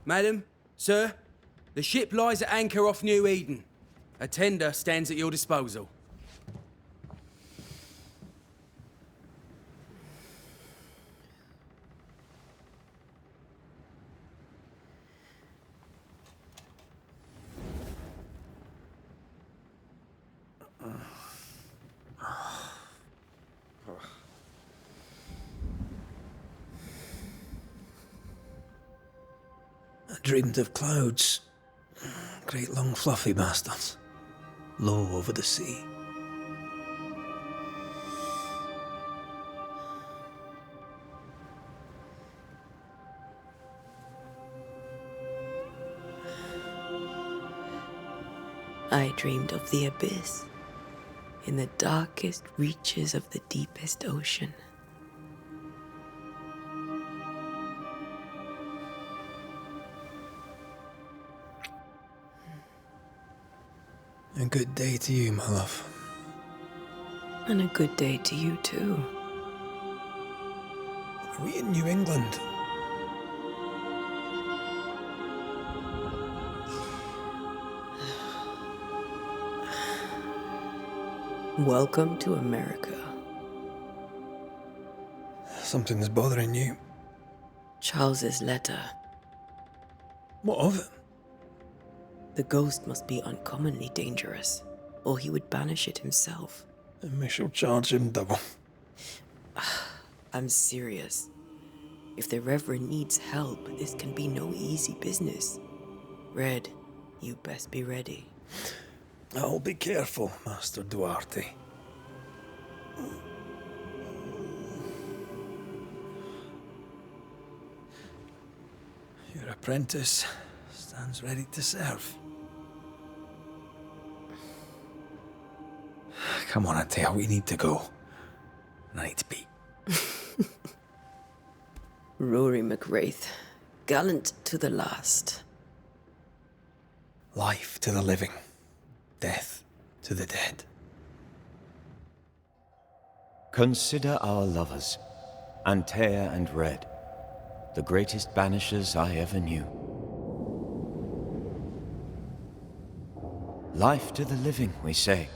Madam, sir, the ship lies at anchor off New Eden. A tender stands at your disposal. I dreamed of clouds. Great long fluffy bastards. Low over the sea. I dreamed of the abyss, in the darkest reaches of the deepest ocean. A good day to you, my love. And a good day to you too. Are we in New England? Welcome to America. Something's bothering you. Charles's letter. What of it? The ghost must be uncommonly dangerous, or he would banish it himself. And we shall charge him double. I'm serious. If the Reverend needs help, this can be no easy business. Red, you best be ready. I'll be careful, Master Duarte. Your apprentice stands ready to serve. Come on, Atea, we need to go. I need to be. Rory McWraith, gallant to the last. Life to the living, death to the dead. Consider our lovers, Antea and Red, the greatest banishers I ever knew. Life to the living, we say,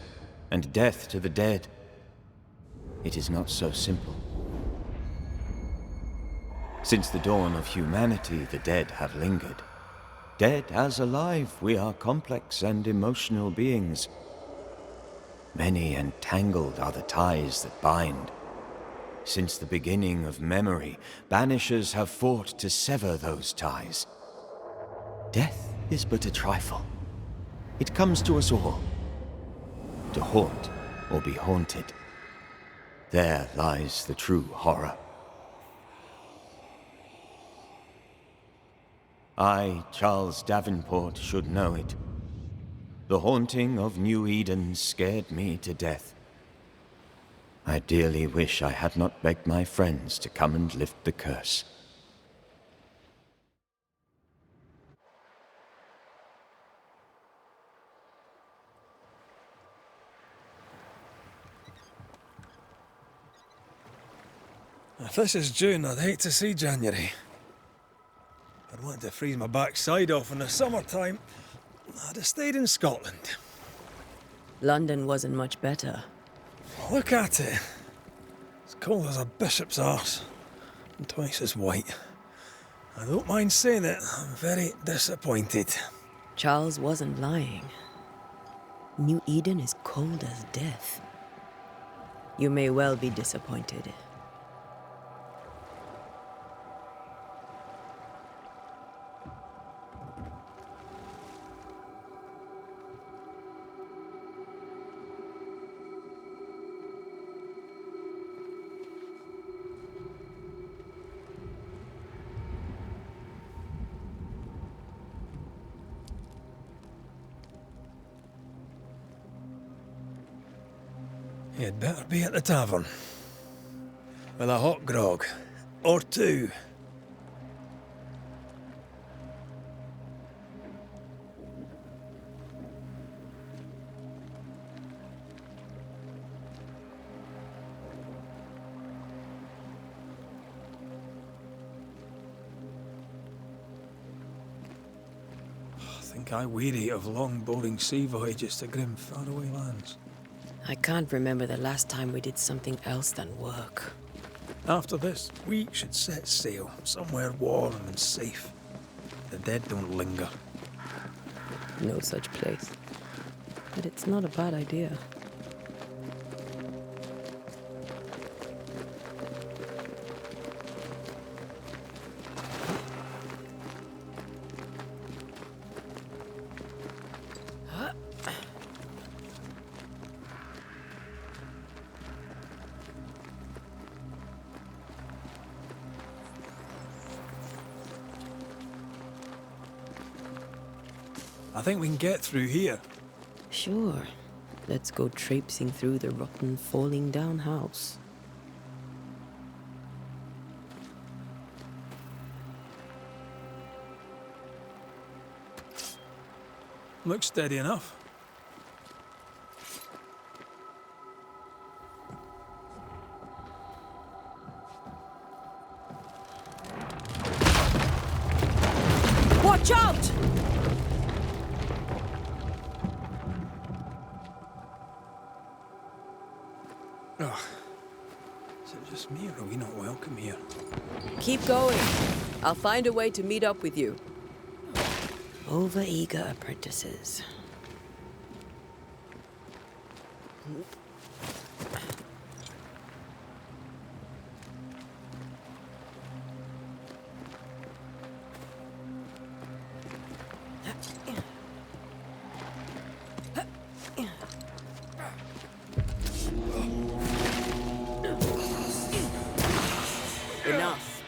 and death to the dead. It is not so simple. Since the dawn of humanity, the dead have lingered. Dead as alive, we are complex and emotional beings. Many and tangled are the ties that bind. Since the beginning of memory, banishers have fought to sever those ties. Death is but a trifle. It comes to us all. To haunt or be haunted. There lies the true horror. I, Charles Davenport, should know it. The haunting of New Eden scared me to death. I dearly wish I had not begged my friends to come and lift the curse. If this is June, I'd hate to see January. I'd want to freeze my backside off in the summertime. I'd have stayed in Scotland. London wasn't much better. Look at it. As cold as a bishop's arse. And twice as white. I don't mind saying it, I'm very disappointed. Charles wasn't lying. New Eden is cold as death. You may well be disappointed. You'd better be at the tavern. With a hot grog. Or two. think I weary of long, boring sea voyages to grim, faraway lands. I can't remember the last time we did something else than work. After this, we should set sail somewhere warm and safe. The dead don't linger. No such place. But it's not a bad idea. I think we can get through here. Sure. Let's go traipsing through the rotten, falling down house. Looks steady enough. Watch out! Oh. Is it just me, or are we not welcome here? Keep going. I'll find a way to meet up with you. Over-eager apprentices. Enough.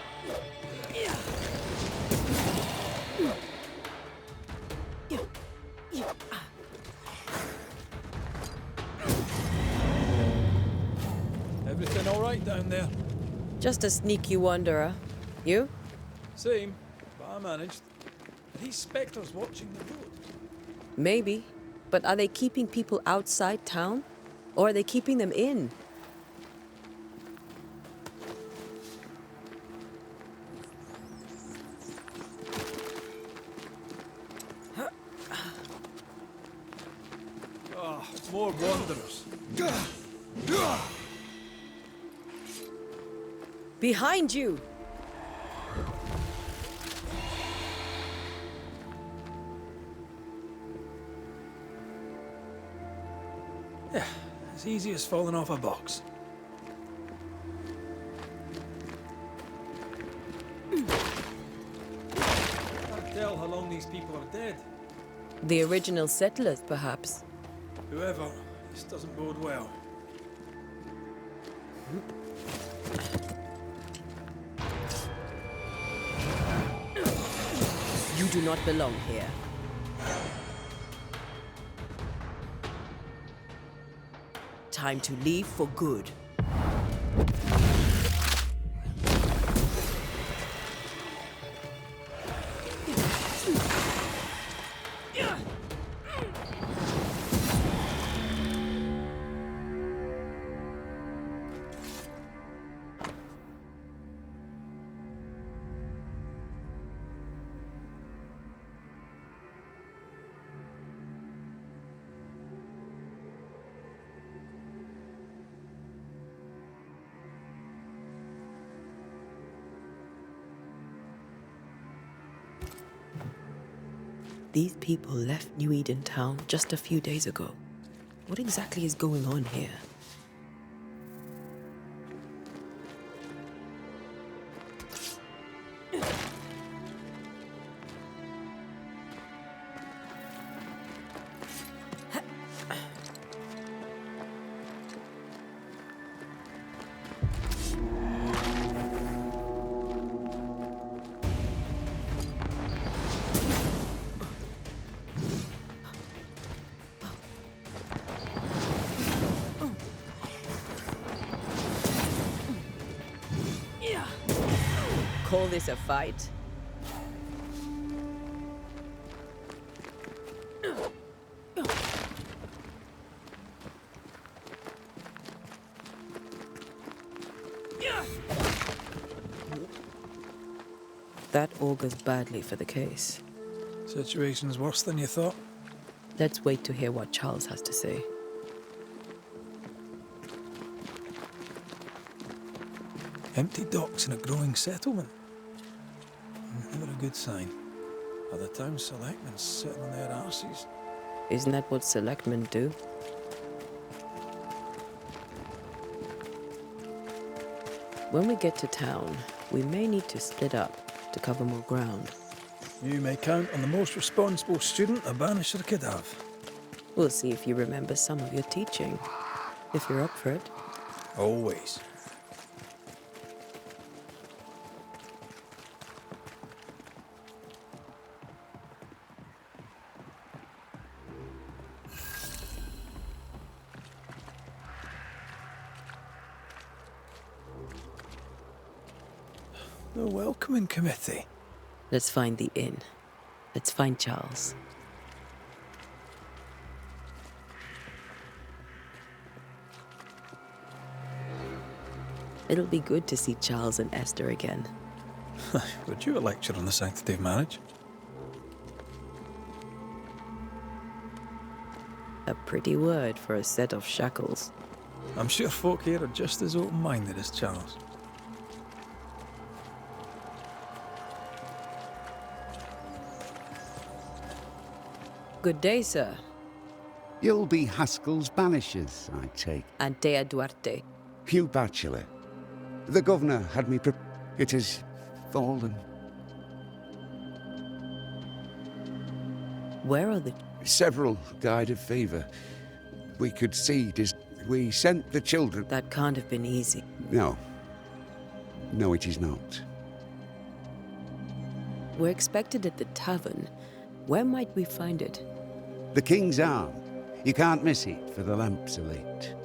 Everything all right down there? Just a sneaky wanderer. You? Same, but I managed. Are these spectres watching the road? Maybe. But are they keeping people outside town? Or are they keeping them in? Ah, more wanderers. Behind you! Yeah, as easy as falling off a box. Can't tell how long these people are dead. The original settlers, perhaps. Whoever, this doesn't bode well. You do not belong here. Time to leave for good. These people left New Eden town just a few days ago. What exactly is going on here? Call this a fight? That augurs badly for the case. Situation's worse than you thought. Let's wait to hear what Charles has to say. Empty docks in a growing settlement. Never a good sign. Are the town selectmen sitting on their arses? Isn't that what selectmen do? When we get to town, we may need to split up to cover more ground. You may count on the most responsible student a Banisher could have. We'll see if you remember some of your teaching, if you're up for it. Always. The welcoming committee. Let's find the inn. Let's find Charles. It'll be good to see Charles and Esther again. Would you a lecture on the sanctity of marriage? A pretty word for a set of shackles. I'm sure folk here are just as open-minded as Charles. Good day, sir. You'll be Haskell's Banishers, I take. Antea Duarte. Hugh Bachelor. The governor had me It has fallen. Where are the... Several died of fever. We could see we sent the children... That can't have been easy. No. No, it is not. We're expected at the tavern. Where might we find it? The King's Arm. You can't miss it, for the lamps are lit.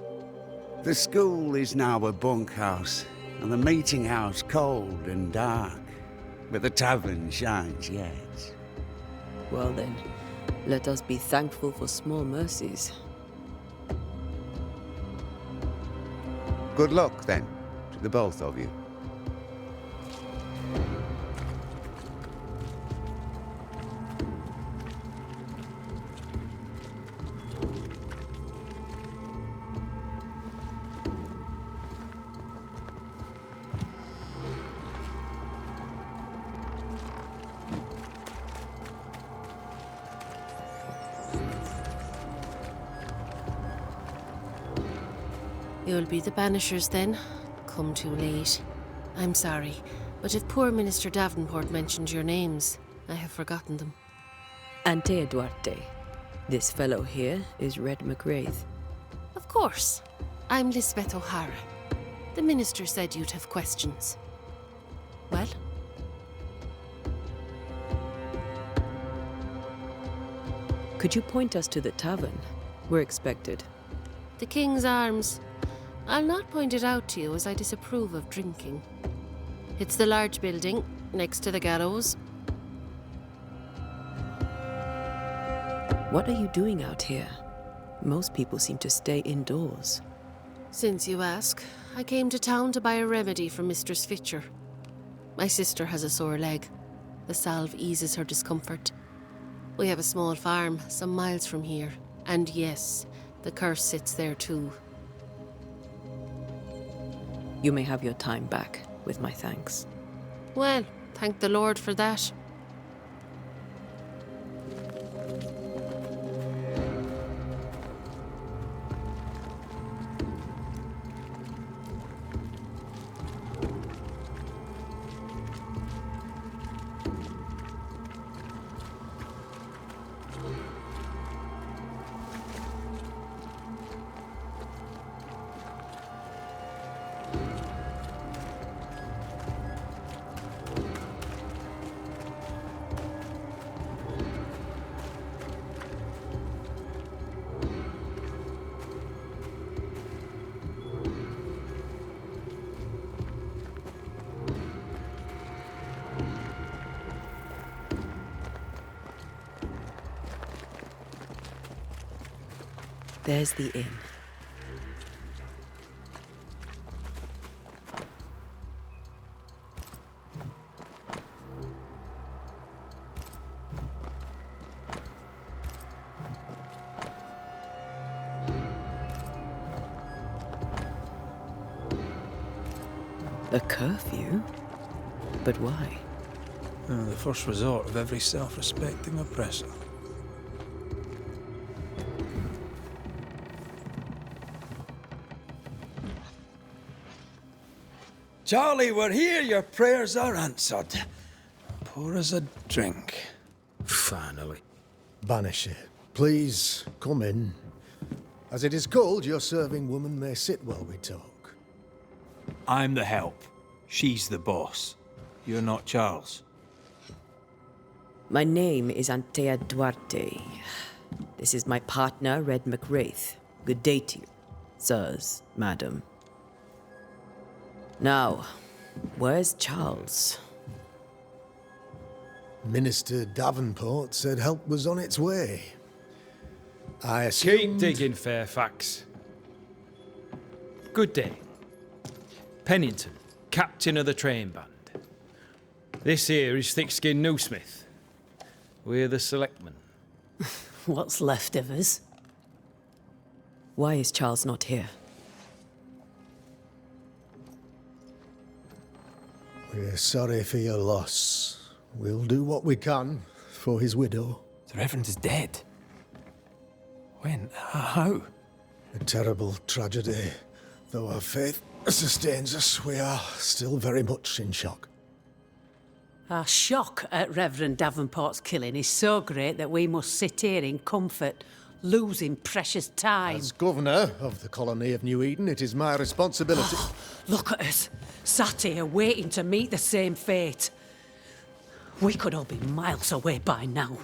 The school is now a bunkhouse, and the meeting house cold and dark. But the tavern shines yet. Well then, let us be thankful for small mercies. Good luck, then, to the both of you. You'll be the Banishers then? Come too late. I'm sorry, but if poor Minister Davenport mentioned your names, I have forgotten them. Antea Duarte. This fellow here is Red McWraith. Of course. I'm Lisbeth O'Hara. The minister said you'd have questions. Well? Could you point us to the tavern? We're expected. The King's Arms. I'll not point it out to you as I disapprove of drinking. It's the large building, next to the gallows. What are you doing out here? Most people seem to stay indoors. Since you ask, I came to town to buy a remedy for Mistress Fitcher. My sister has a sore leg. The salve eases her discomfort. We have a small farm, some miles from here. And yes, the curse sits there too. You may have your time back, with my thanks. Well, thank the Lord for that. There's the inn. A curfew? But why? The first resort of every self-respecting oppressor. Charlie, we're here. Your prayers are answered. Pour us a drink. Finally. Banisher, please come in. As it is called, your serving woman may sit while we talk. I'm the help. She's the boss. You're not Charles. My name is Antea Duarte. This is my partner, Red McWraith. Good day to you, sirs, madam. Now, where's Charles? Minister Davenport said help was on its way. I Keep assumed... digging, Fairfax. Good day. Pennington, captain of the train band. This here is Thick-Skinned Newsmith. We're the selectmen. What's left of us? Why is Charles not here? We're sorry for your loss. We'll do what we can for his widow. The Reverend is dead. When? How? A terrible tragedy. Though our faith sustains us, we are still very much in shock. Our shock at Reverend Davenport's killing is so great that we must sit here in comfort, losing precious time. As governor of the colony of New Eden, it is my responsibility... Look at us, sat here waiting to meet the same fate. We could all be miles away by now.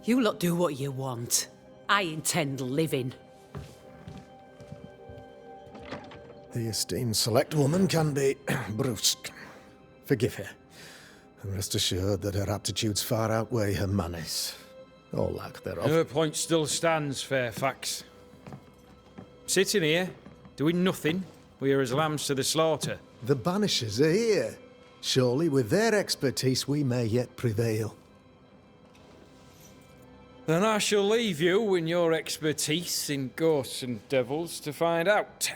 You lot do what you want. I intend living. The esteemed select woman can be brusque. Forgive her. And rest assured that her aptitudes far outweigh her manners. Or lack thereof. Her point still stands, Fairfax. Sitting here, doing nothing, we are as lambs to the slaughter. The Banishers are here. Surely with their expertise we may yet prevail. Then I shall leave you and your expertise in ghosts and devils to find out.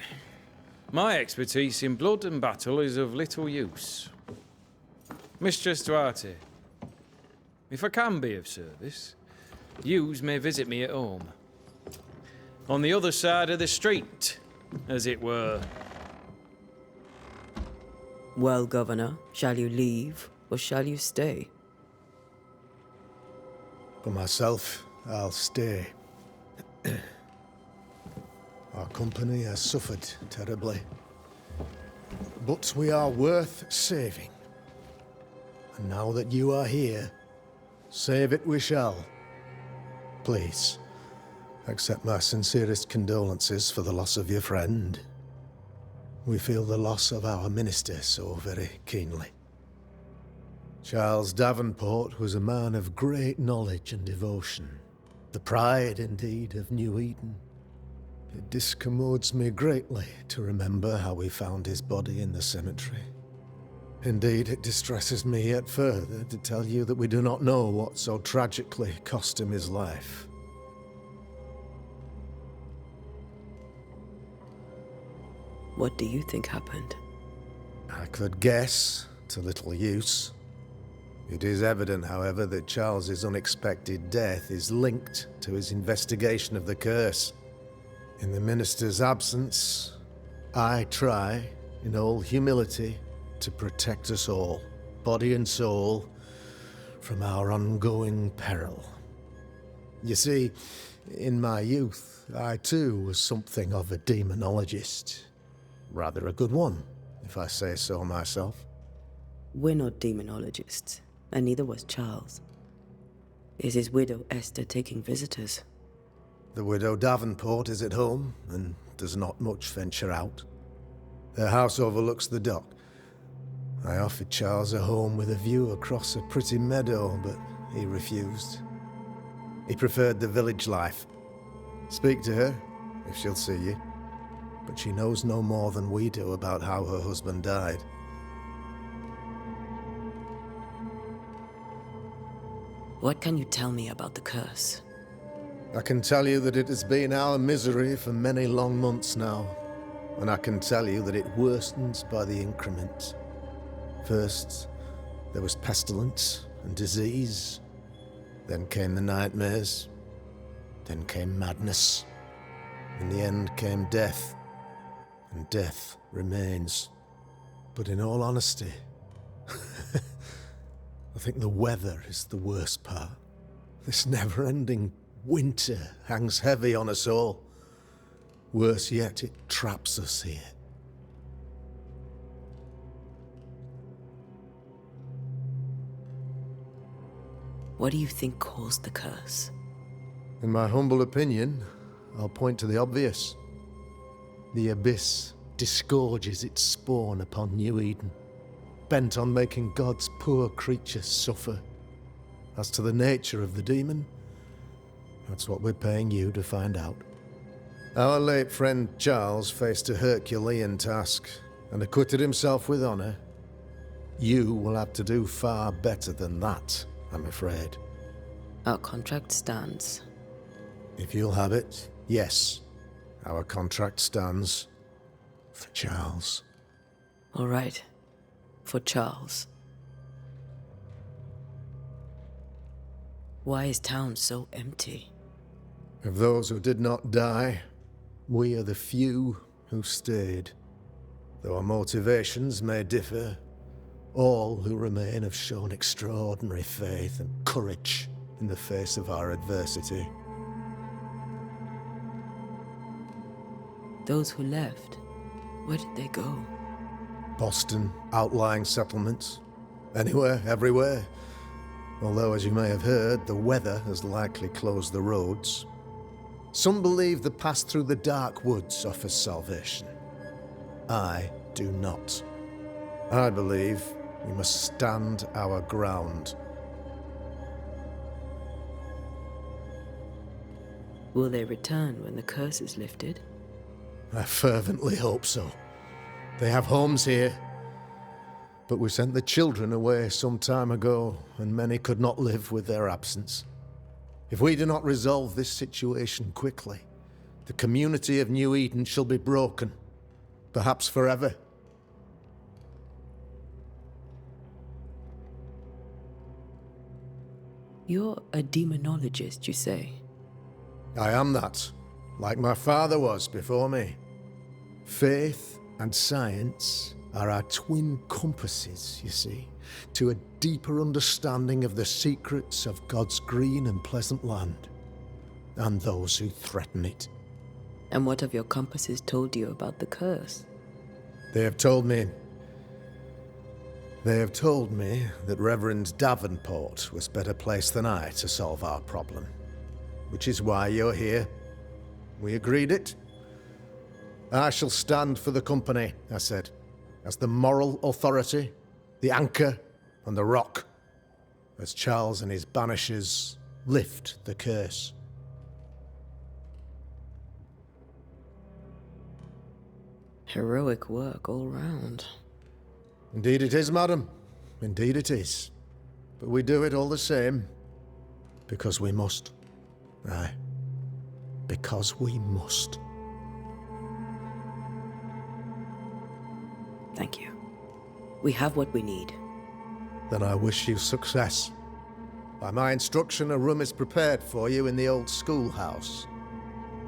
My expertise in blood and battle is of little use. Mistress Duarte, if I can be of service, yous may visit me at home. On the other side of the street, as it were. Well, Governor, shall you leave or shall you stay? For myself, I'll stay. Our company has suffered terribly. But we are worth saving. And now that you are here, save it we shall. Please, accept my sincerest condolences for the loss of your friend. We feel the loss of our minister so very keenly. Charles Davenport was a man of great knowledge and devotion. The pride, indeed, of New Eden. It discommodes me greatly to remember how we found his body in the cemetery. Indeed, it distresses me yet further to tell you that we do not know what so tragically cost him his life. What do you think happened? I could guess, to little use. It is evident, however, that Charles's unexpected death is linked to his investigation of the curse. In the minister's absence, I try, in all humility, to protect us all, body and soul, from our ongoing peril. You see, in my youth, I too was something of a demonologist. Rather a good one, if I say so myself. We're not demonologists, and neither was Charles. Is his widow Esther taking visitors? The widow Davenport is at home, and does not much venture out. Their house overlooks the dock. I offered Charles a home with a view across a pretty meadow, but he refused. He preferred the village life. Speak to her, if she'll see you. But she knows no more than we do about how her husband died. What can you tell me about the curse? I can tell you that it has been our misery for many long months now. and I can tell you that it worsens by the increment. First, there was pestilence and disease. Then came the nightmares. Then came madness. In the end came death. And death remains. But in all honesty, I think the weather is the worst part. This never-ending winter hangs heavy on us all. Worse yet, it traps us here. What do you think caused the curse? In my humble opinion, I'll point to the obvious. The abyss disgorges its spawn upon New Eden, bent on making God's poor creatures suffer. As to the nature of the demon, that's what we're paying you to find out. Our late friend Charles faced a Herculean task and acquitted himself with honor. You will have to do far better than that, I'm afraid. Our contract stands. If you'll have it, yes. Our contract stands for Charles. All right. For Charles. Why is town so empty? Of those who did not die, we are the few who stayed. Though our motivations may differ, all who remain have shown extraordinary faith and courage in the face of our adversity. Those who left, where did they go? Boston, outlying settlements. Anywhere, everywhere. Although, as you may have heard, the weather has likely closed the roads. Some believe the path through the dark woods offers salvation. I do not. I believe we must stand our ground. Will they return when the curse is lifted? I fervently hope so. They have homes here. But we sent the children away some time ago, and many could not live with their absence. If we do not resolve this situation quickly, the community of New Eden shall be broken, perhaps forever. You're a demonologist, you say? I am that, like my father was before me. Faith and science are our twin compasses, you see, to a deeper understanding of the secrets of God's green and pleasant land, and those who threaten it. And what have your compasses told you about the curse? They have told me that Reverend Davenport was better placed than I to solve our problem, which is why you're here. We agreed it. I shall stand for the company, I said, as the moral authority, the anchor, and the rock, as Charles and his Banishers lift the curse. Heroic work all round. Indeed it is, madam. Indeed it is. But we do it all the same, because we must. Aye, because we must. Thank you. We have what we need. Then I wish you success. By my instruction, a room is prepared for you in the old schoolhouse.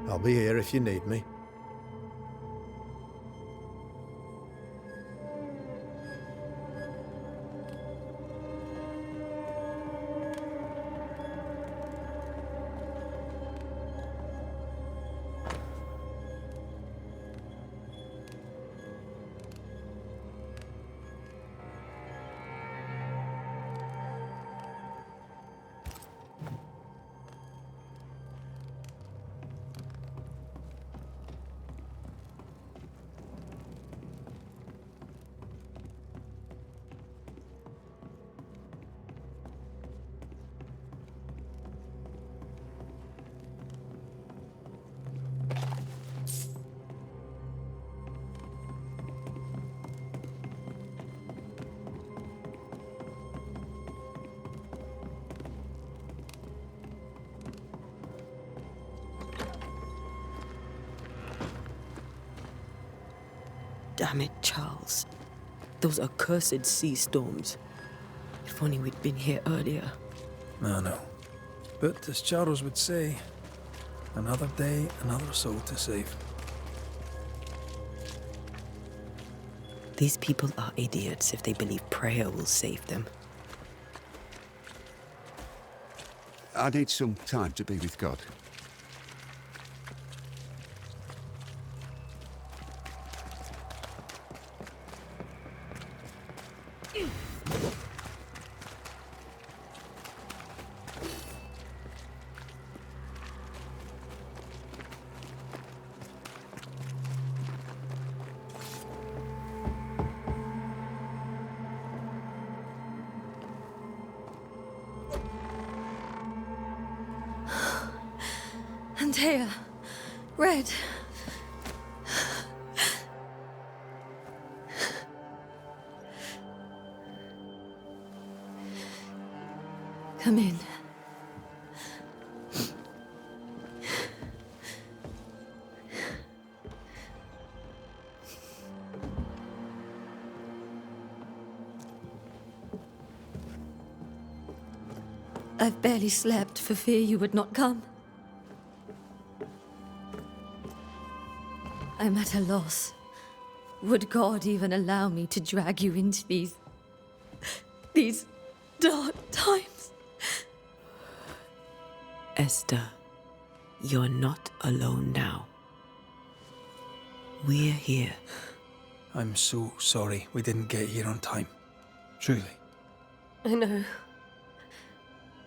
I'll be here if you need me. Damn it, Charles. Those accursed sea storms. If only we'd been here earlier. I know. But as Charles would say, another day, another soul to save. These people are idiots if they believe prayer will save them. I need some time to be with God. Antea, Red. Come in. I've barely slept for fear you would not come. I'm at a loss. Would God even allow me to drag you into these dark times? Esther, you're not alone now. We're here. I'm so sorry we didn't get here on time. Truly. I know.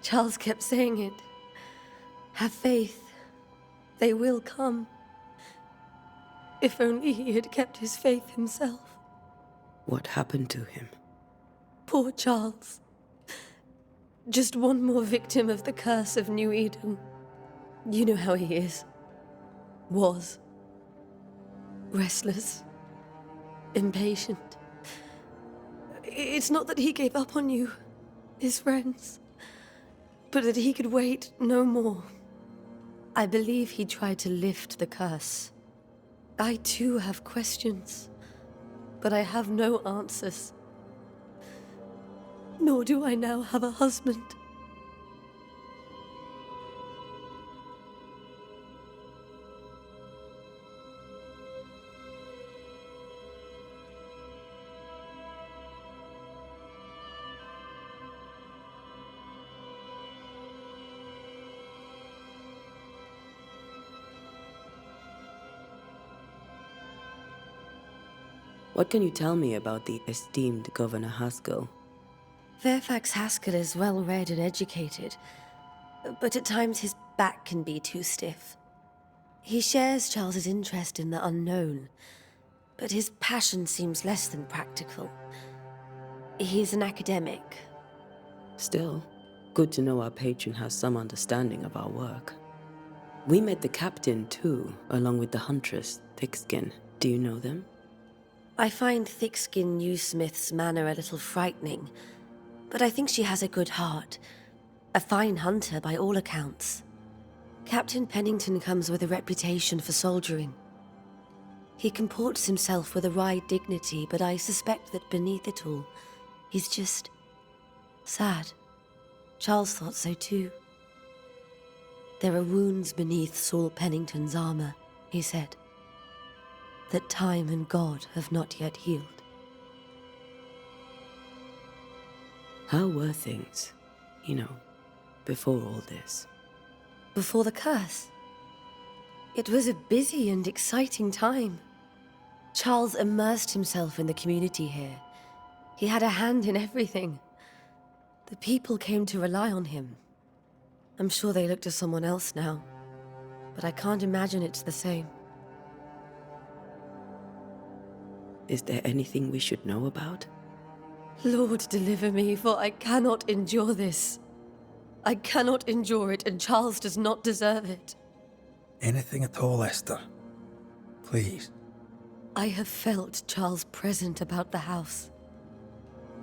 Charles kept saying it. Have faith. They will come. If only he had kept his faith himself. What happened to him? Poor Charles. Just one more victim of the curse of New Eden. You know how he is. Was. Restless. Impatient. It's not that he gave up on you, his friends, but that he could wait no more. I believe he tried to lift the curse. I too have questions, but I have no answers. Nor do I now have a husband. What can you tell me about the esteemed Governor Haskell? Fairfax Haskell is well-read and educated, but at times his back can be too stiff. He shares Charles's interest in the unknown, but his passion seems less than practical. He's an academic. Still, good to know our patron has some understanding of our work. We met the captain too, along with the huntress, Thickskin. Do you know them? I find Thickskin Newsmith's manner a little frightening, but I think she has a good heart. A fine hunter by all accounts. Captain Pennington comes with a reputation for soldiering. He comports himself with a wry dignity, but I suspect that beneath it all, he's just sad. Charles thought so too. There are wounds beneath Saul Pennington's armor, he said, that time and God have not yet healed. How were things, before all this? Before the curse? It was a busy and exciting time. Charles immersed himself in the community here. He had a hand in everything. The people came to rely on him. I'm sure they look to someone else now, but I can't imagine it's the same. Is there anything we should know about? Lord, deliver me, for I cannot endure this. I cannot endure it, and Charles does not deserve it. Anything at all, Esther. Please. I have felt Charles present about the house.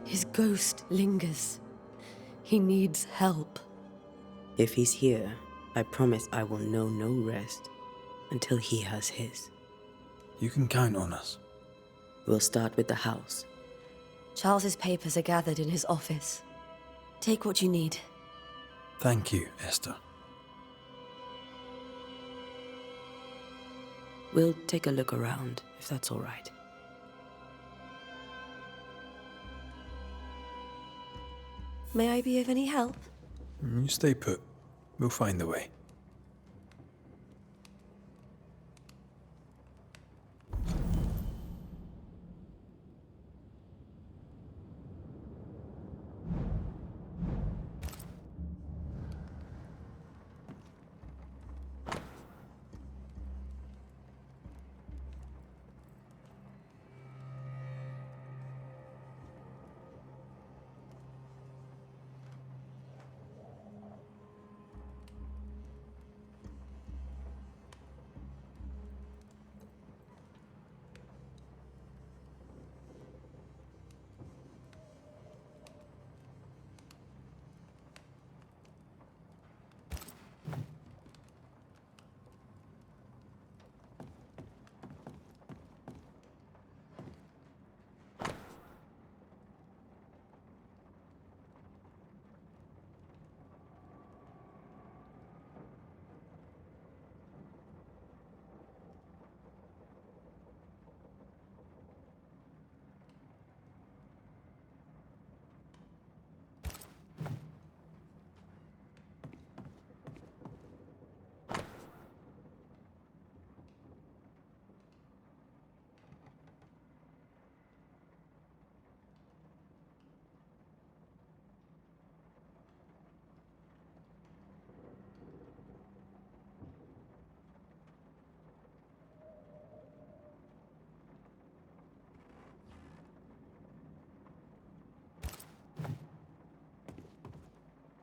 His ghost lingers. He needs help. If he's here, I promise I will know no rest until he has his. You can count on us. We'll start with the house. Charles's papers are gathered in his office. Take what you need. Thank you, Esther. We'll take a look around, if that's all right. May I be of any help? You stay put. We'll find a way.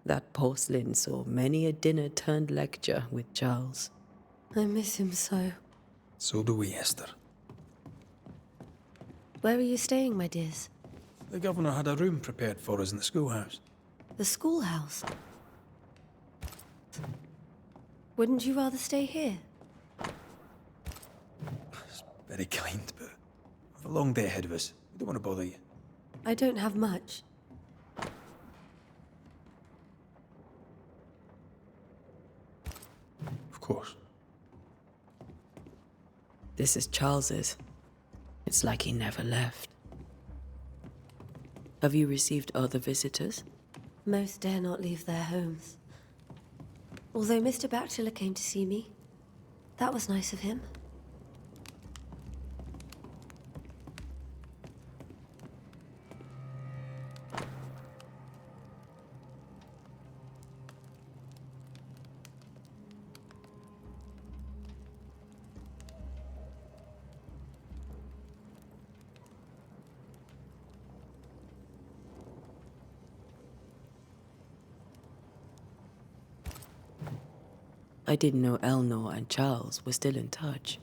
That porcelain saw many a dinner turned lecture with Charles. I miss him so. So do we, Esther. Where are you staying, my dears? The governor had a room prepared for us in the schoolhouse. The schoolhouse? Wouldn't you rather stay here? It's very kind, but we've a long day ahead of us. We don't want to bother you. I don't have much. Of course. This is Charles's. It's like he never left. Have you received other visitors? Most dare not leave their homes. Although Mr. Bachelor came to see me. That was nice of him. I didn't know Eleanor and Charles were still in touch.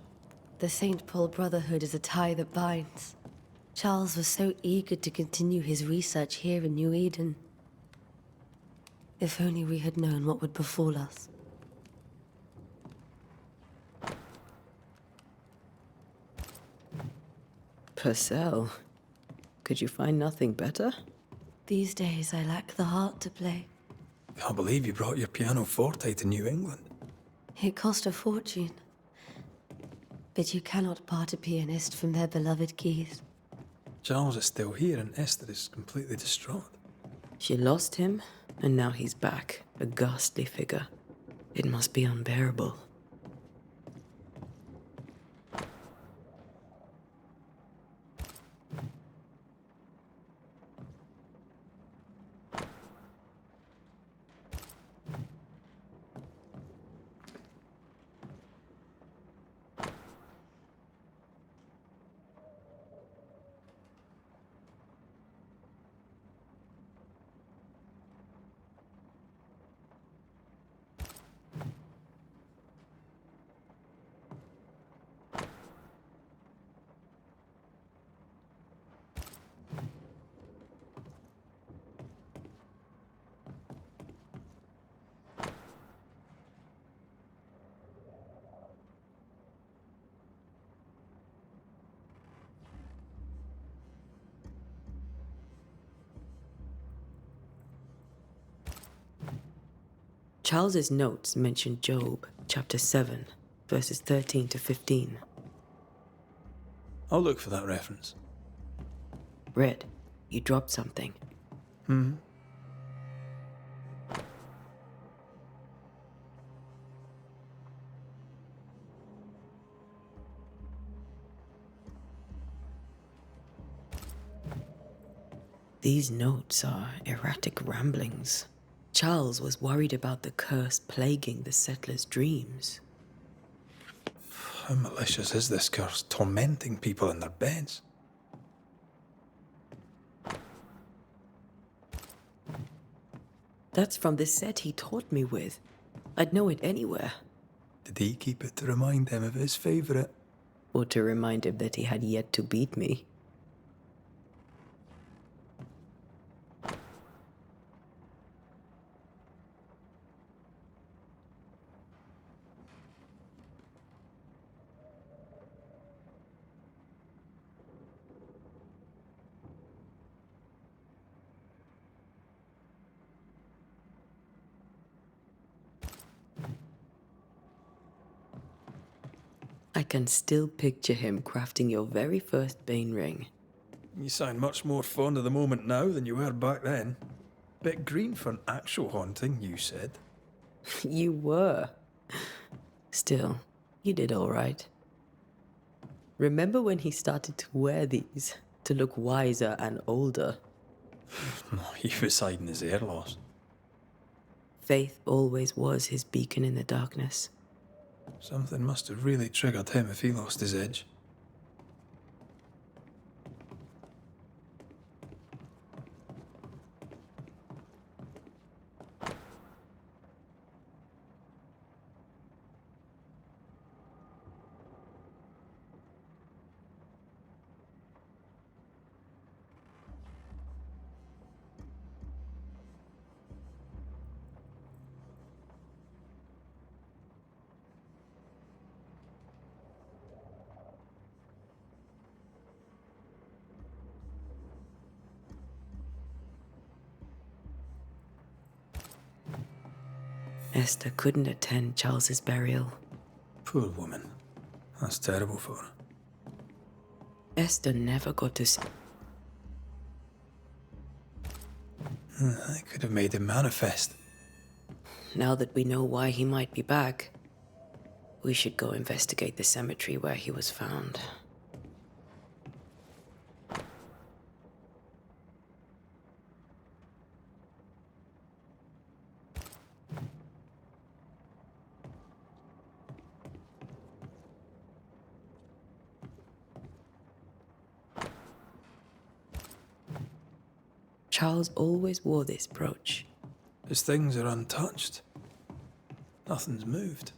The St. Paul Brotherhood is a tie that binds. Charles was so eager to continue his research here in New Eden. If only we had known what would befall us. Purcell, could you find nothing better? These days I lack the heart to play. Can't believe you brought your pianoforte to New England. It cost a fortune. But you cannot part a pianist from their beloved keys. Charles is still here and Esther is completely distraught. She lost him, and now he's back, a ghastly figure. It must be unbearable. Charles's notes mention Job, chapter 7, verses 13 to 15. I'll look for that reference. Red, you dropped something. These notes are erratic ramblings. Charles was worried about the curse plaguing the settlers' dreams. How malicious is this curse, tormenting people in their beds? That's from the set he taught me with. I'd know it anywhere. Did he keep it to remind him of his favourite? Or to remind him that he had yet to beat me. I can still picture him crafting your very first Bane ring. You sound much more fond of the moment now than you were back then. Bit green for an actual haunting, you said. You were. Still, you did all right. Remember when he started to wear these to look wiser and older? He was hiding his hair loss. Faith always was his beacon in the darkness. Something must have really triggered him if he lost his edge. Esther couldn't attend Charles's burial. Poor woman. That's terrible for her. Esther never got to see. I could have made him manifest. Now that we know why he might be back, we should go investigate the cemetery where he was found. Charles always wore this brooch. His things are untouched. Nothing's moved.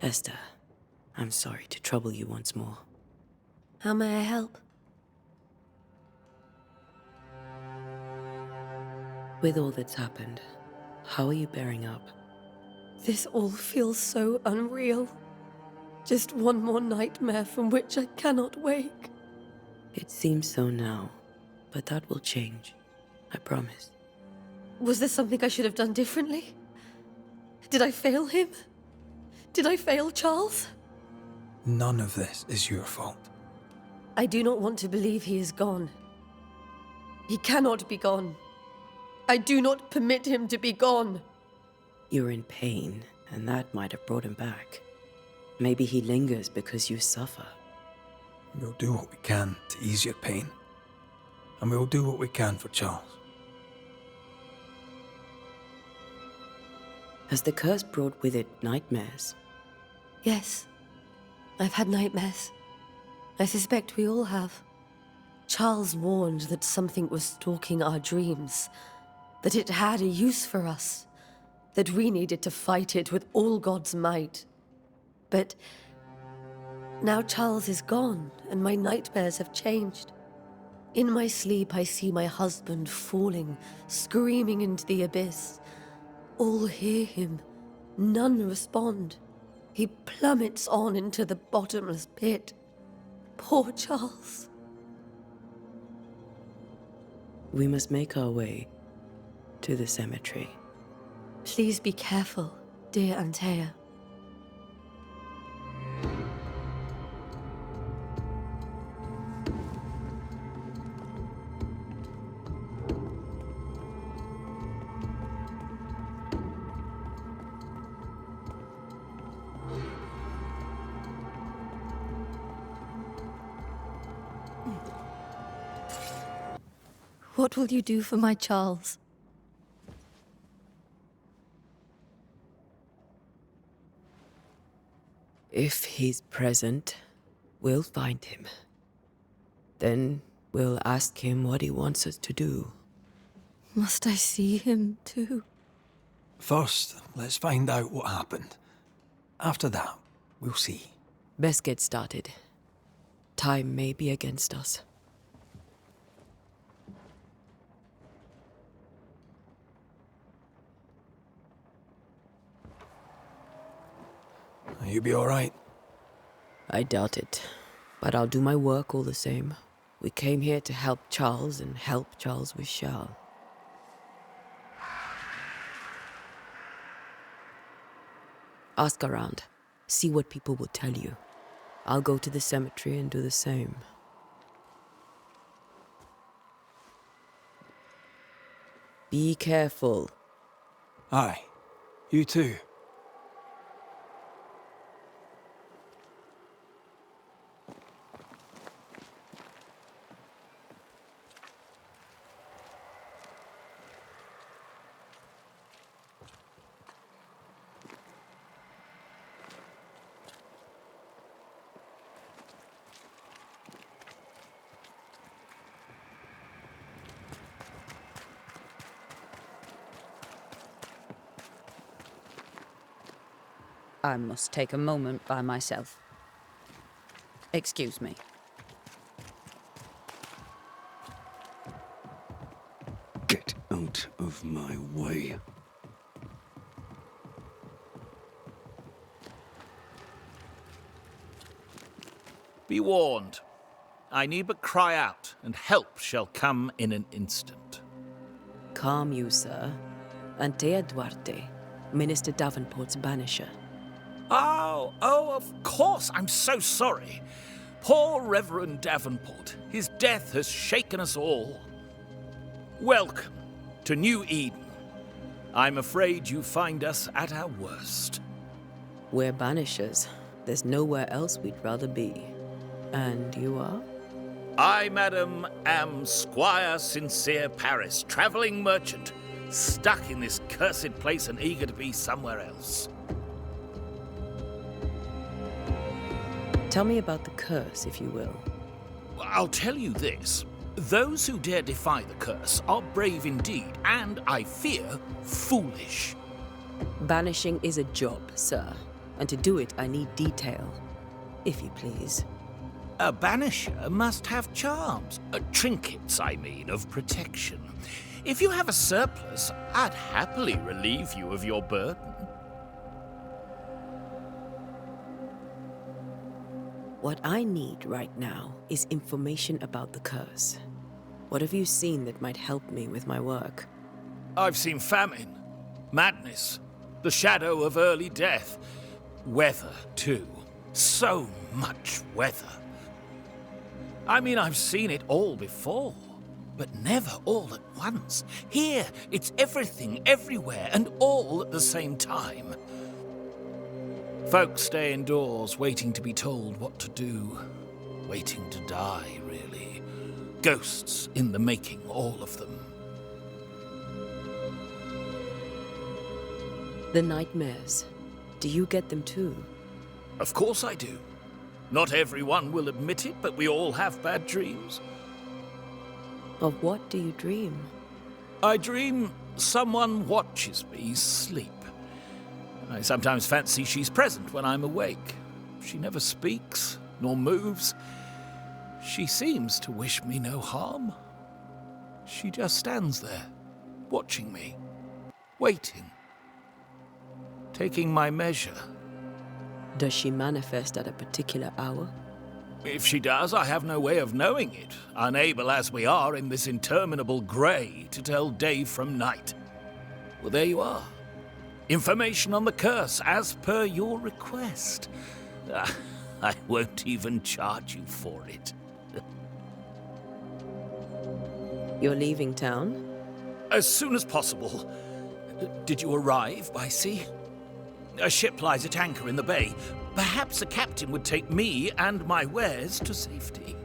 Esther, I'm sorry to trouble you once more. How may I help? With all that's happened, how are you bearing up? This all feels so unreal. Just one more nightmare from which I cannot wake. It seems so now, but that will change. I promise. Was there something I should have done differently? Did I fail him? Did I fail Charles? None of this is your fault. I do not want to believe he is gone. He cannot be gone. I do not permit him to be gone. You're in pain, and that might have brought him back. Maybe he lingers because you suffer. We'll do what we can to ease your pain. And we'll do what we can for Charles. Has the curse brought with it nightmares? Yes. I've had nightmares. I suspect we all have. Charles warned that something was stalking our dreams, that it had a use for us, that we needed to fight it with all God's might. But now Charles is gone, and my nightmares have changed. In my sleep, I see my husband falling, screaming into the abyss. All hear him. None respond. He plummets on into the bottomless pit. Poor Charles. We must make our way to the cemetery. Please be careful, dear Antea. What will you do for my Charles? If he's present, we'll find him. Then we'll ask him what he wants us to do. Must I see him too? First, let's find out what happened. After that, we'll see. Best get started. Time may be against us. You be all right? I doubt it, but I'll do my work all the same. We came here to help Charles, and help Charles we shall. Ask around. See what people will tell you. I'll go to the cemetery and do the same. Be careful. Aye. You too. I must take a moment by myself. Excuse me. Get out of my way. Be warned. I need but cry out, and help shall come in an instant. Calm you, sir. Antea Duarte, Minister Davenport's banisher. Oh, of course. I'm so sorry. Poor Reverend Davenport. His death has shaken us all. Welcome to New Eden. I'm afraid you find us at our worst. We're banishers. There's nowhere else we'd rather be. And you are? I, madam, am Squire Sincere Paris, travelling merchant, stuck in this cursed place and eager to be somewhere else. Tell me about the curse, if you will. I'll tell you this. Those who dare defy the curse are brave indeed, and, I fear, foolish. Banishing is a job, sir. And to do it, I need detail. If you please. A banisher must have charms. Trinkets, I mean, of protection. If you have a surplus, I'd happily relieve you of your burden. What I need right now is information about the curse. What have you seen that might help me with my work? I've seen famine, madness, the shadow of early death. Weather, too. So much weather. I mean, I've seen it all before, but never all at once. Here, it's everything, everywhere, and all at the same time. Folks stay indoors, waiting to be told what to do. Waiting to die, really. Ghosts in the making, all of them. The nightmares. Do you get them too? Of course I do. Not everyone will admit it, but we all have bad dreams. Of what do you dream? I dream someone watches me sleep. I sometimes fancy she's present when I'm awake. She never speaks, nor moves. She seems to wish me no harm. She just stands there, watching me, waiting, taking my measure. Does she manifest at a particular hour? If she does, I have no way of knowing it, unable as we are in this interminable grey to tell day from night. Well, there you are. Information on the curse, as per your request. I won't even charge you for it. You're leaving town? As soon as possible. Did you arrive by sea? A ship lies at anchor in the bay. Perhaps a captain would take me and my wares to safety.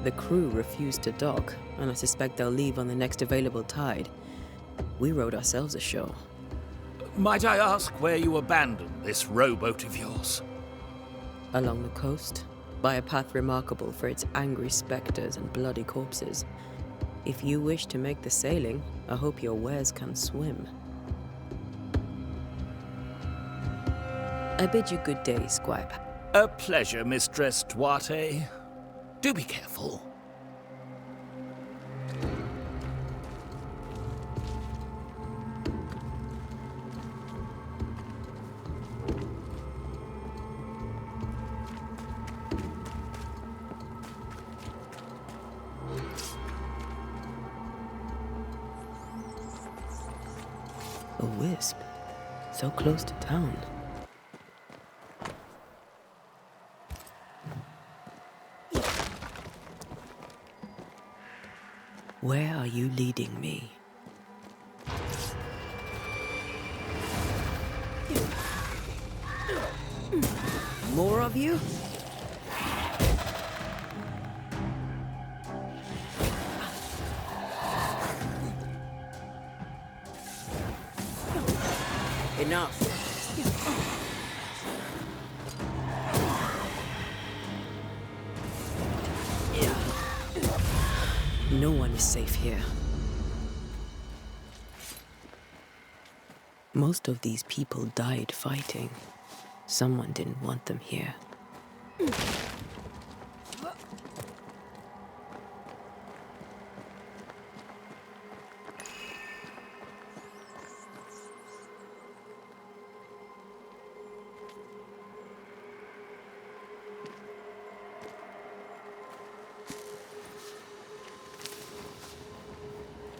The crew refused to dock, and I suspect they'll leave on the next available tide. We rowed ourselves ashore. Might I ask where you abandoned this rowboat of yours? Along the coast, by a path remarkable for its angry spectres and bloody corpses. If you wish to make the sailing, I hope your wares can swim. I bid you good day, Squire. A pleasure, Mistress Duarte. Do be careful. A wisp, so close to town. Where are you leading me? More of you? Enough. No one is safe here. Most of these people died fighting. Someone didn't want them here.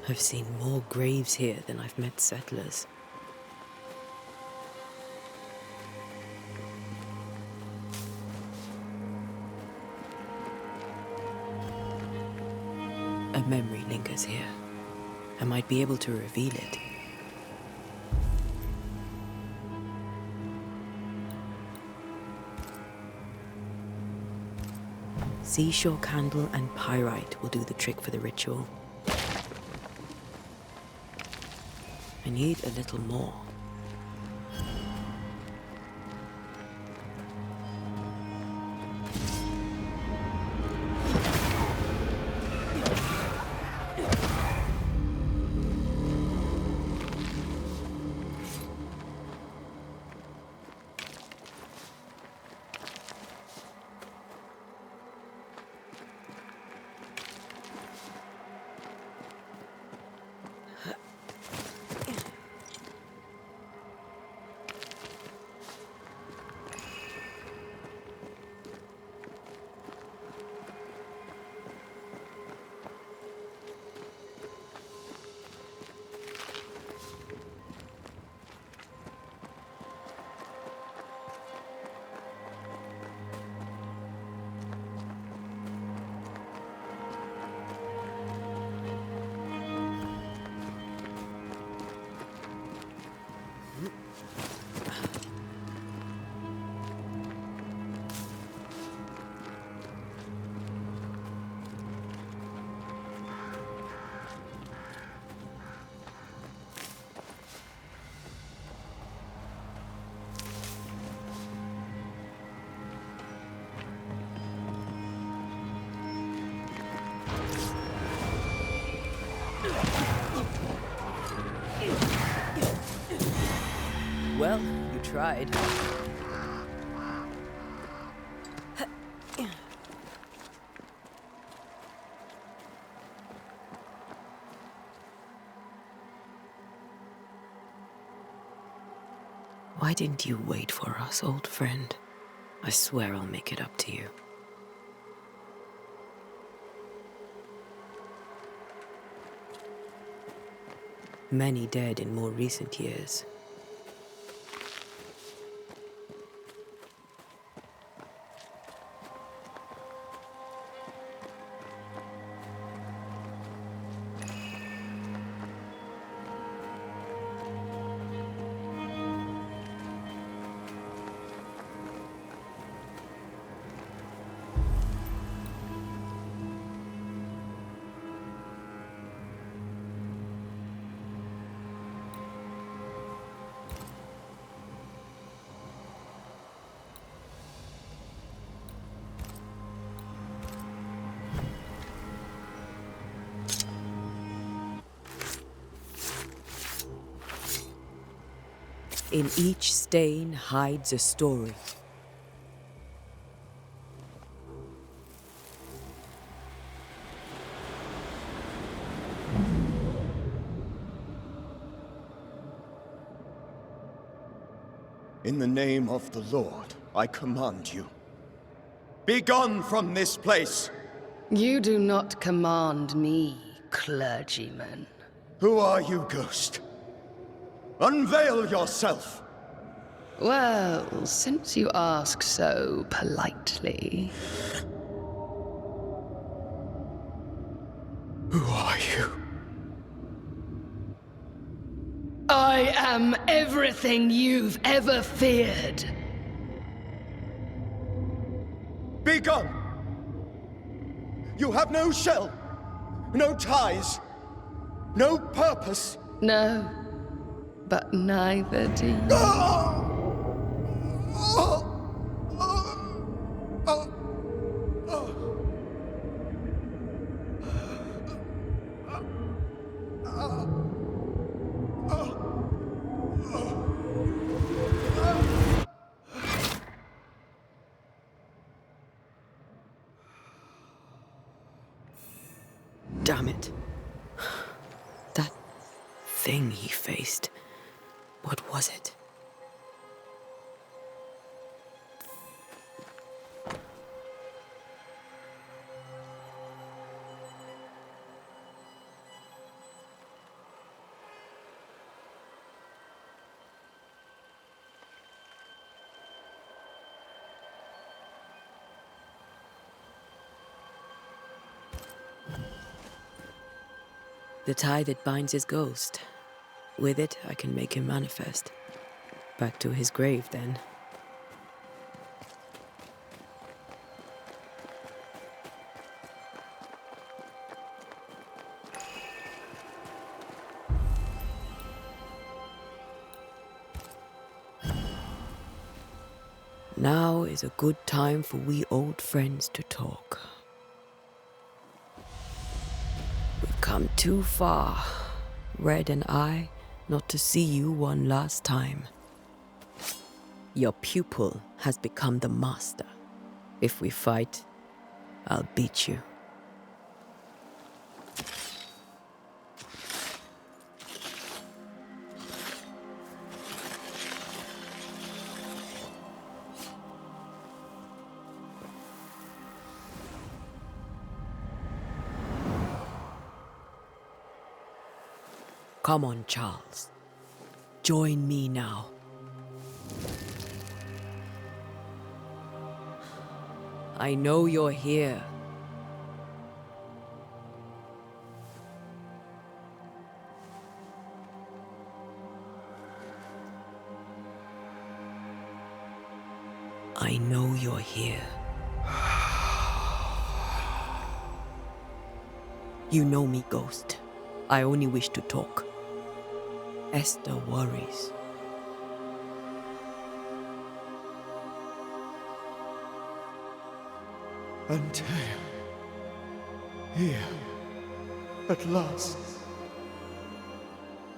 I've seen more graves here than I've met settlers. A memory lingers here. I might be able to reveal it. Seashore candle and pyrite will do the trick for the ritual. I need a little more. Well, you tried. Why didn't you wait for us, old friend? I swear I'll make it up to you. Many dead in more recent years. In each stain hides a story. In the name of the Lord, I command you. Be gone from this place! You do not command me, clergyman. Who are you, ghost? Unveil yourself! Well, since you ask so politely... Who are you? I am everything you've ever feared. Be gone! You have no shell, no ties, no purpose. No, but neither do you. Damn it. That thing he faced. What was it? The tie that binds his ghost. With it, I can make him manifest. Back to his grave, then. Now is a good time for we old friends to talk. We've come too far, Red and I, not to see you one last time. Your pupil has become the master. If we fight, I'll beat you. Come on, Charles. Join me now. I know you're here. I know you're here. You know me, Ghost. I only wish to talk. Esther worries. Until here, at last.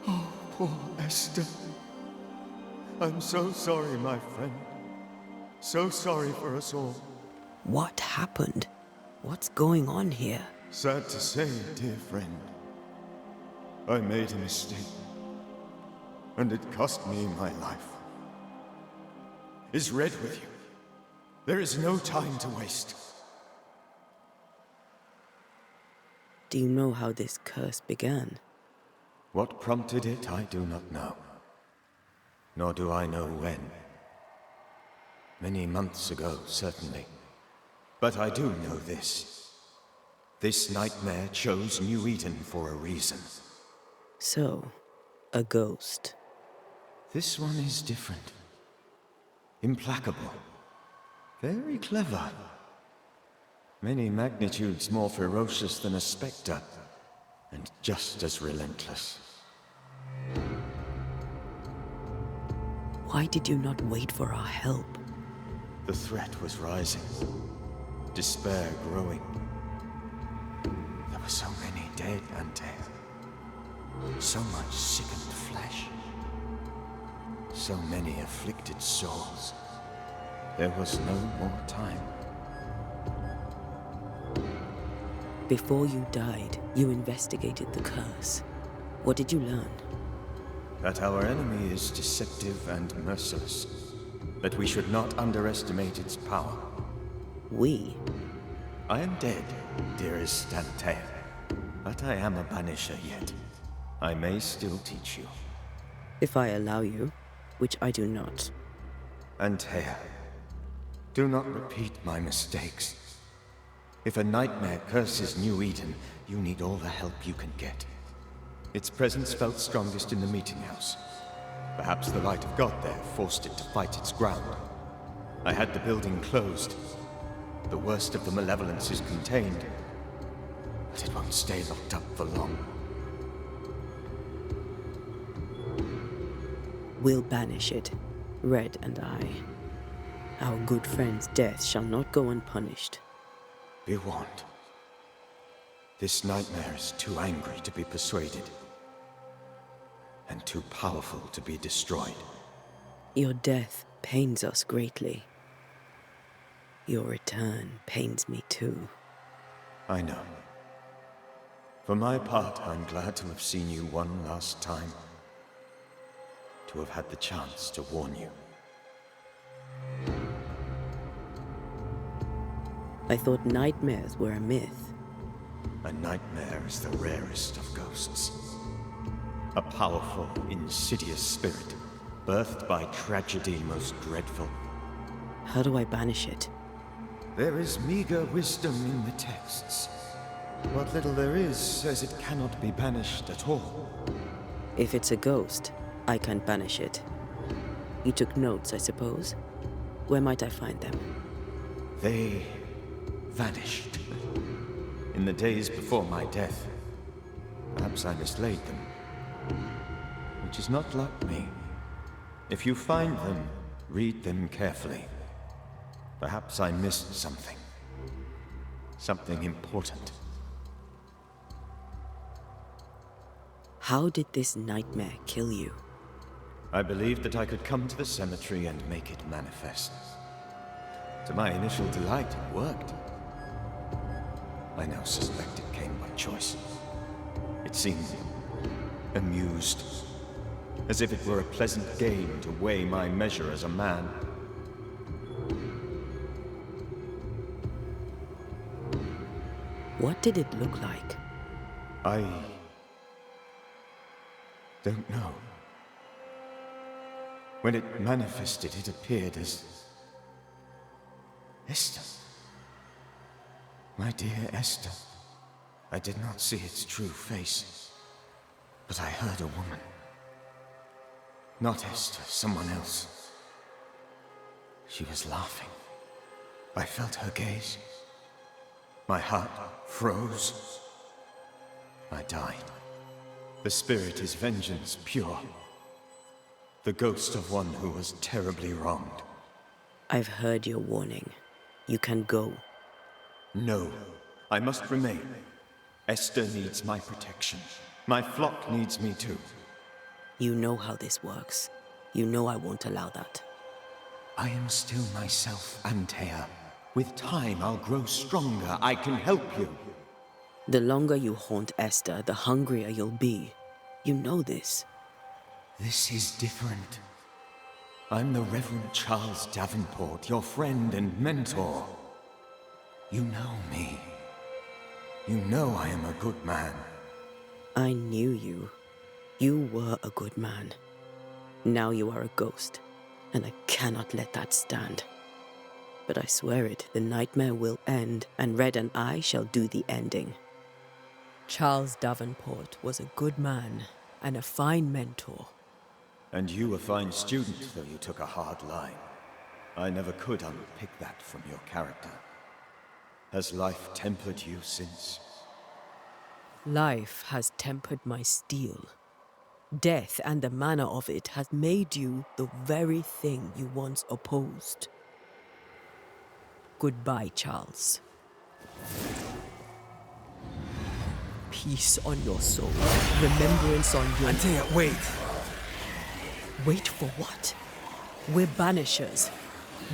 Oh, poor Esther. I'm so sorry, my friend. So sorry for us all. What happened? What's going on here? Sad to say, dear friend, I made a mistake, and it cost me my life. Is Red with you? There is no time to waste. Do you know how this curse began? What prompted it, I do not know. Nor do I know when. Many months ago, certainly. But I do know this. This nightmare chose New Eden for a reason. So, a ghost. This one is different. Implacable. Very clever. Many magnitudes more ferocious than a spectre, and just as relentless. Why did you not wait for our help? The threat was rising. Despair growing. There were so many dead, Antea. So much sickened flesh. So many afflicted souls. There was no more time. Before you died, you investigated the curse. What did you learn? That our enemy is deceptive and merciless. That we should not underestimate its power. We? I am dead, dearest Antea. But I am a banisher yet. I may still teach you. If I allow you, which I do not. Antea, do not repeat my mistakes. If a nightmare curses New Eden, you need all the help you can get. Its presence felt strongest in the meeting house. Perhaps the light of God there forced it to fight its ground. I had the building closed. The worst of the malevolence is contained, but it won't stay locked up for long. We'll banish it, Red and I. Our good friend's death shall not go unpunished. Be warned. This nightmare is too angry to be persuaded, and too powerful to be destroyed. Your death pains us greatly. Your return pains me too. I know. For my part, I'm glad to have seen you one last time. To have had the chance to warn you. I thought nightmares were a myth. A nightmare is the rarest of ghosts. A powerful, insidious spirit, birthed by tragedy most dreadful. How do I banish it? There is meager wisdom in the texts. What little there is says it cannot be banished at all. If it's a ghost, I can't banish it. You took notes, I suppose? Where might I find them? They vanished. In the days before my death. Perhaps I mislaid them. Which is not like me. If you find them, read them carefully. Perhaps I missed something. Something important. How did this nightmare kill you? I believed that I could come to the cemetery and make it manifest. To my initial delight, it worked. I now suspect it came by choice. It seemed amused, as if it were a pleasant game to weigh my measure as a man. What did it look like? I don't know. When it manifested, it appeared as Esther. My dear Esther. I did not see its true face, but I heard a woman. Not Esther, someone else. She was laughing. I felt her gaze. My heart froze. I died. The spirit is vengeance pure. The ghost of one who was terribly wronged. I've heard your warning. You can go. No, I must remain. Esther needs my protection. My flock needs me too. You know how this works. You know I won't allow that. I am still myself, Antea. With time, I'll grow stronger. I can help you. The longer you haunt Esther, the hungrier you'll be. You know this. This is different. I'm the Reverend Charles Davenport, your friend and mentor. You know me. You know I am a good man. I knew you. You were a good man. Now you are a ghost, and I cannot let that stand. But I swear it, the nightmare will end, and Red and I shall do the ending. Charles Davenport was a good man and a fine mentor. And you a fine student, though you took a hard line. I never could unpick that from your character. Has life tempered you since? Life has tempered my steel. Death and the manner of it has made you the very thing you once opposed. Goodbye, Charles. Peace on your soul. Remembrance on your... Antea, wait. Wait for what? We're banishers.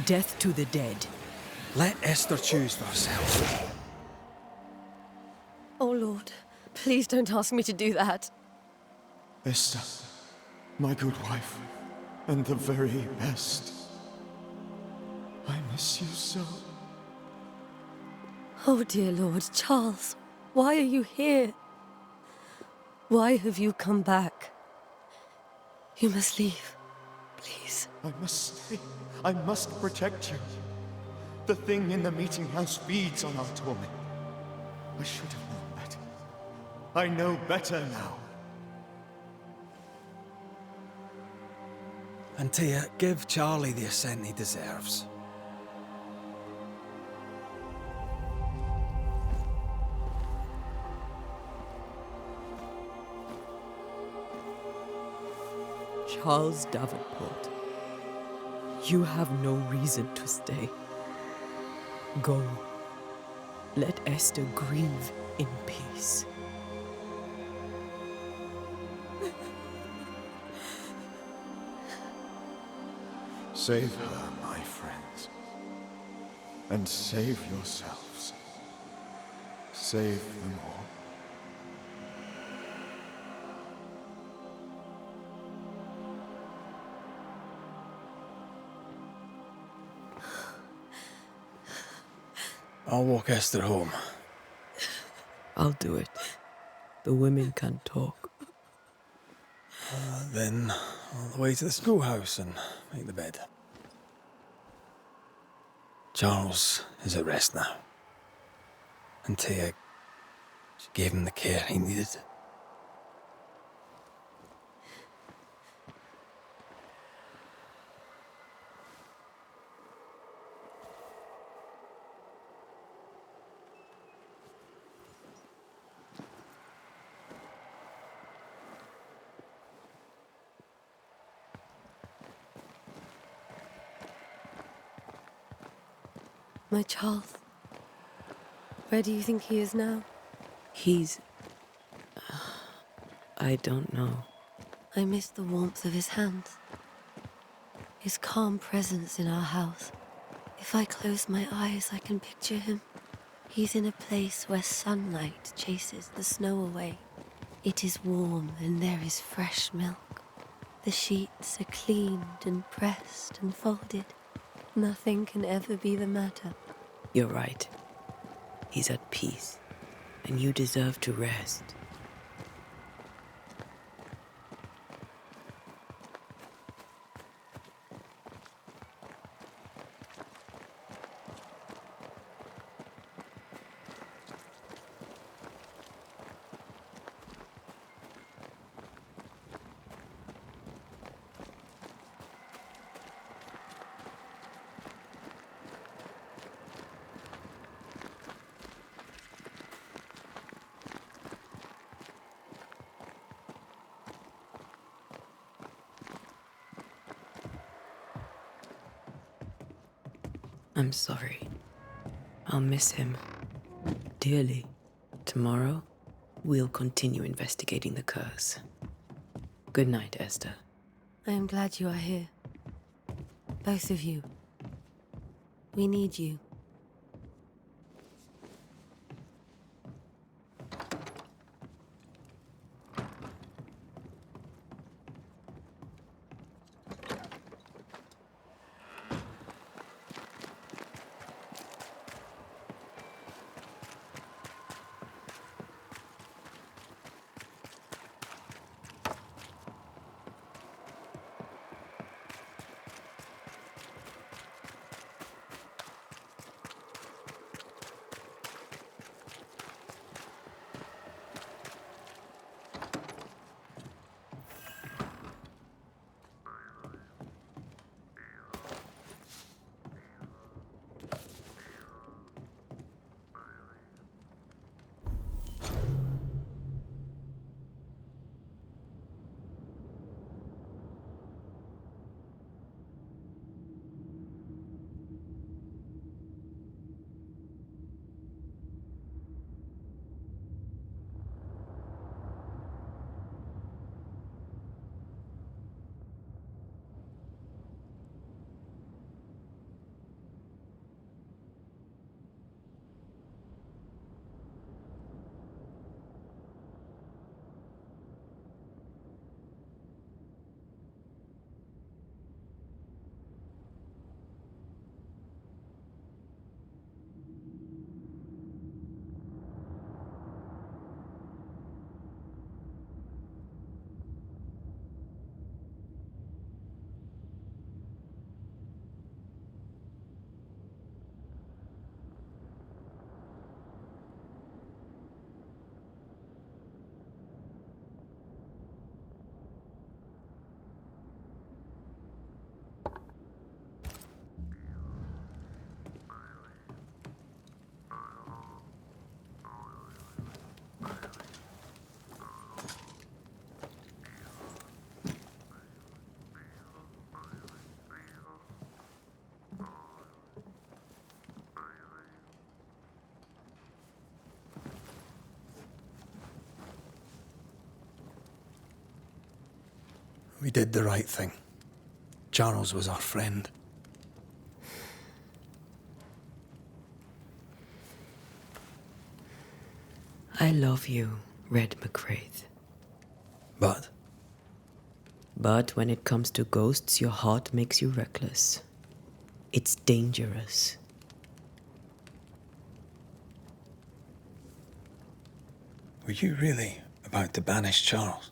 Death to the dead. Let Esther choose for herself. Oh, Lord, please don't ask me to do that. Esther, my good wife, and the very best. I miss you so. Oh, dear Lord, Charles, why are you here? Why have you come back? You must leave, please. I must stay. I must protect you. The thing in the meeting house feeds on our torment. I should have known better. I know better now. Antea, give Charlie the ascent he deserves. Charles Davenport, you have no reason to stay. Go. Let Esther grieve in peace. Save her, my friends. And save yourselves. Save them all. I'll walk Esther home. I'll do it. The women can talk. Then all the way to the schoolhouse and make the bed. Charles is at rest now. Antea, she gave him the care he needed. My Charles. Where do you think he is now? He's... I don't know. I miss the warmth of his hands. His calm presence in our house. If I close my eyes, I can picture him. He's in a place where sunlight chases the snow away. It is warm and there is fresh milk. The sheets are cleaned and pressed and folded. Nothing can ever be the matter. You're right. He's at peace, and you deserve to rest. I'm sorry. I'll miss him dearly. Tomorrow, we'll continue investigating the curse. Good night, Esther. I am glad you are here. Both of you. We need you. We did the right thing. Charles was our friend. I love you, Red McWraith. But? But when it comes to ghosts, your heart makes you reckless. It's dangerous. Were you really about to banish Charles?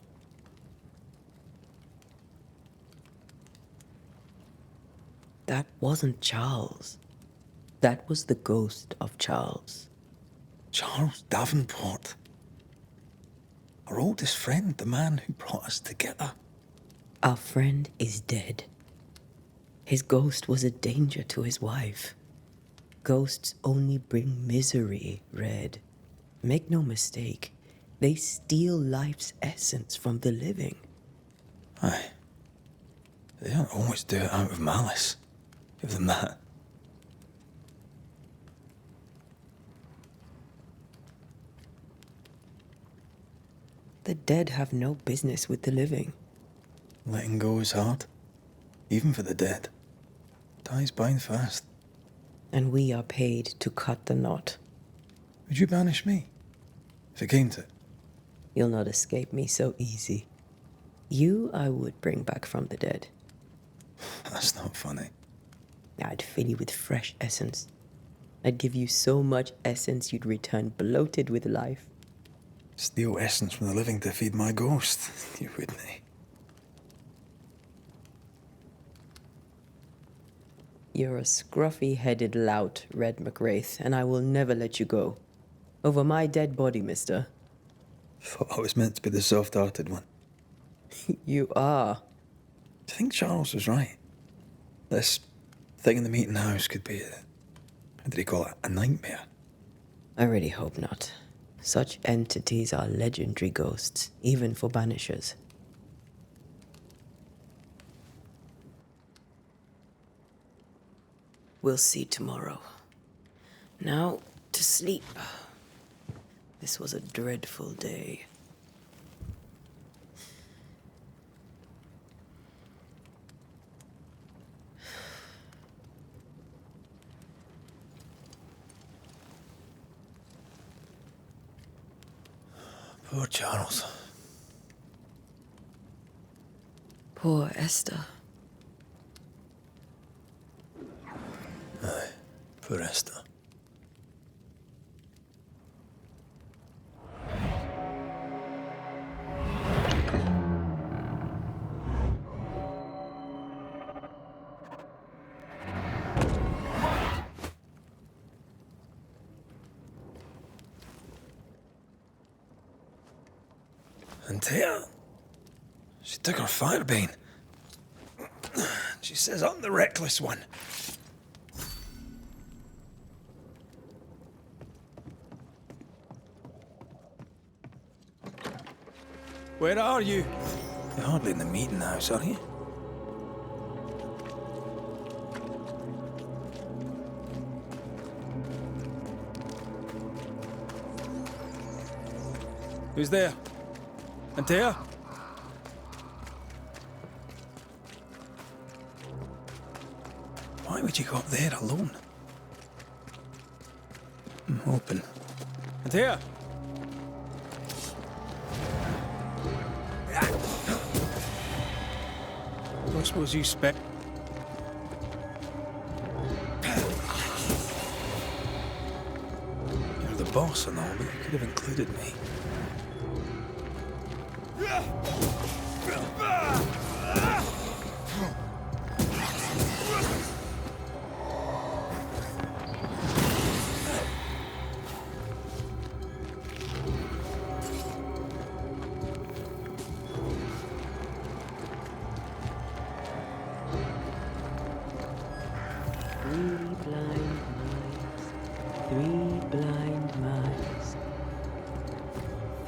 That wasn't Charles. That was the ghost of Charles. Charles Davenport. Our oldest friend, the man who brought us together. Our friend is dead. His ghost was a danger to his wife. Ghosts only bring misery, Red. Make no mistake, they steal life's essence from the living. Aye. They don't always do it out of malice. Give them that. The dead have no business with the living. Letting go is hard. Even for the dead. Ties bind fast. And we are paid to cut the knot. Would you banish me? If it came to it? You'll not escape me so easy. You I would bring back from the dead. That's not funny. I'd fill you with fresh essence. I'd give you so much essence you'd return bloated with life. Steal essence from the living to feed my ghost. You wouldn't. You're a scruffy-headed lout, Red McWraith, and I will never let you go. Over my dead body, mister. Thought I was meant to be the soft-hearted one. You are. Do you think Charles was right? This thing in the meeting house could be how did he call it? A nightmare? I really hope not. Such entities are legendary ghosts, even for Banishers. We'll see tomorrow. Now, to sleep. This was a dreadful day. Poor Charles. Poor Esther. Aye, poor Esther. And Tia, she took her firebane. She says I'm the reckless one. Where are you? You're hardly in the meeting house, are you? Who's there? Antea? Why would you go up there alone? I'm hoping. Antea? I don't suppose you spec. You're the boss and all, but you could have included me.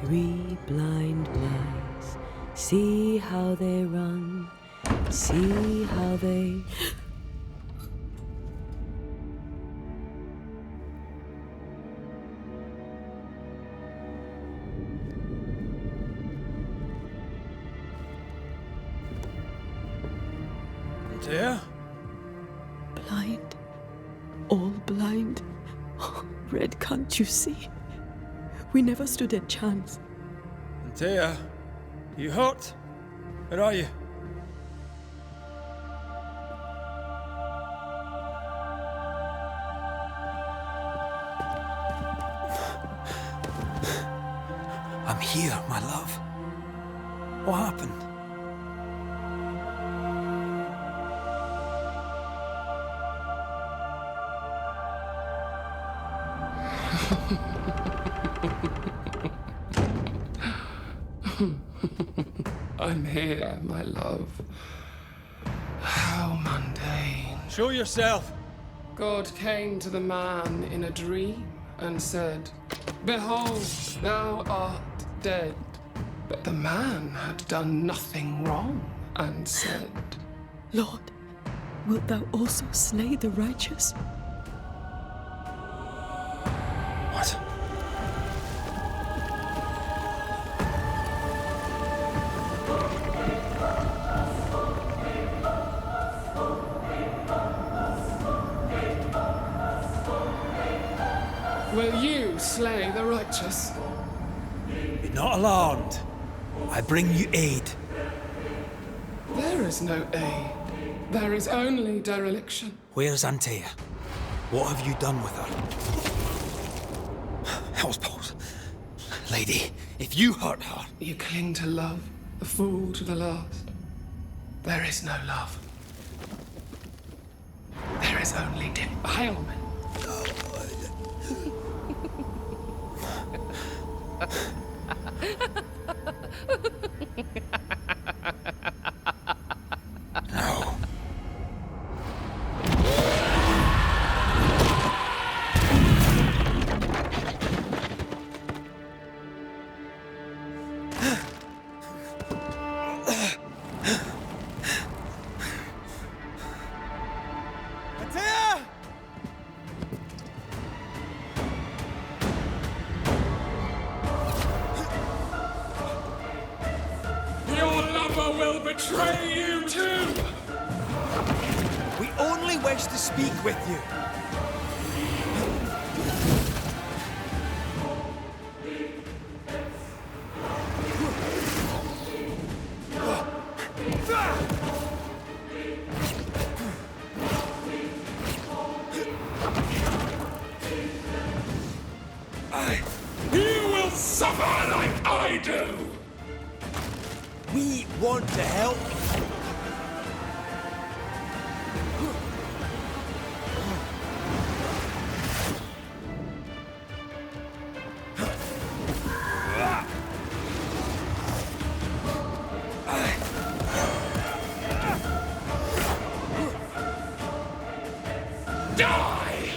Three blind mice, see how they run, see how they... Antea? Blind. All blind. Oh, Red, can't you see? We never stood a chance. Antea, you hurt? Where are you? I'm here, my love. What happened? I'm here, my love. How mundane. Show yourself! God came to the man in a dream and said, "Behold, thou art dead." But the man had done nothing wrong and said, Lord, wilt thou also slay the righteous? What? "Will you slay the righteous?" Be not alarmed. I bring you aid. There is no aid. There is only dereliction. Where's Antea? What have you done with her? Hell's balls. Lady, if you hurt her... You cling to love, a fool to the last. There is no love. There is only defilement. No. Betray you too! We only wish to speak with you. You will suffer like I do! We want to help. Die!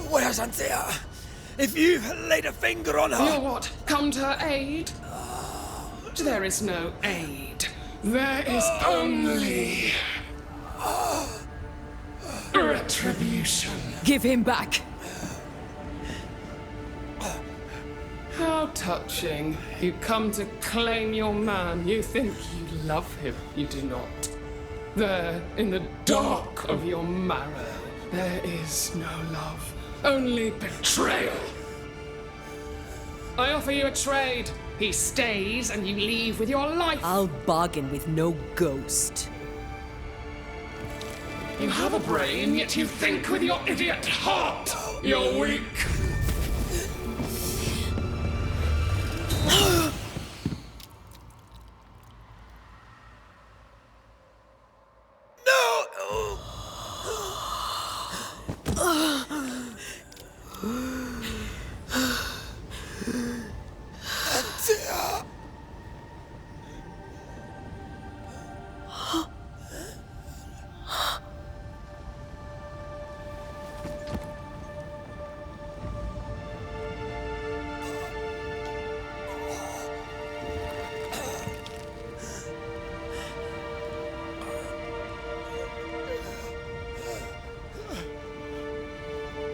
Where's Antea? If you've laid a finger on her... You'll what? Come to her aid? There is no aid. There is only... retribution. Give him back. How touching. You come to claim your man. You think you love him. You do not. There, in the dark of your marrow, there is no love. Only betrayal. I offer you a trade. He stays and you leave with your life. I'll bargain with no ghost. You have a brain, yet you think with your idiot heart. You're weak.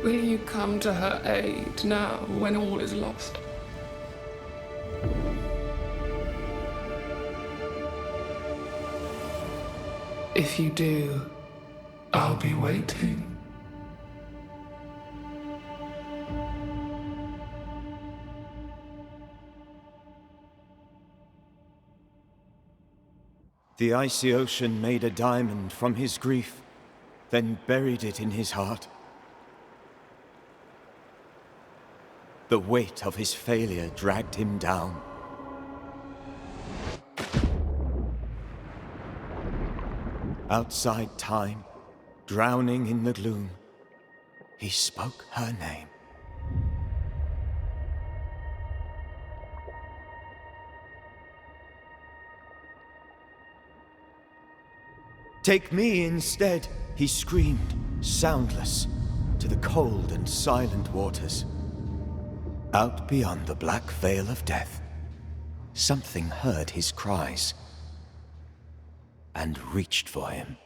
Will you come to her aid now when all is lost? If you do, I'll be waiting. The icy ocean made a diamond from his grief, then buried it in his heart. The weight of his failure dragged him down. Outside time, drowning in the gloom, he spoke her name. Take me instead, he screamed, soundless, to the cold and silent waters. Out beyond the black veil of death, something heard his cries and reached for him.